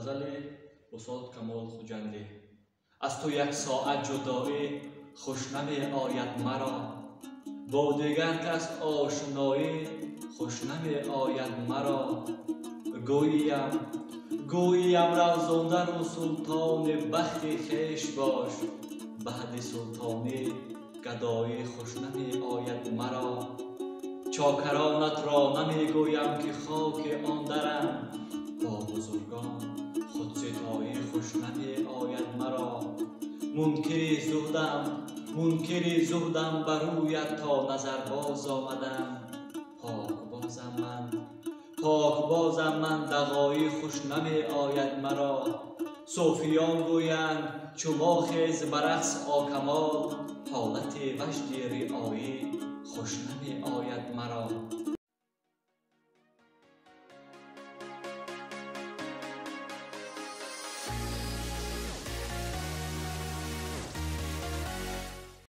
غزل استاد کمال خجندی. از تو یک ساعت جدایی خوش نمی آید مرا، با دیگر کس آشنایی خوش نمی آید مرا. گوییم رازنده رو سلطان بخت خویش باش، بعد سلطانی گدایی خوش نمی آید مرا. چاکرانت را نمی گویم که خاک آن درم، با بزرگان خودستایی خوش نمی آید مرا. منکری زهدم بر رویت تا نظر باز آمدم، پاک بازم من دغایی خوش نمی آید مرا. صوفیان گویند چو ما خیز بر رقص آکمال، حالت وجد رعایی خوش نمی آید مرا.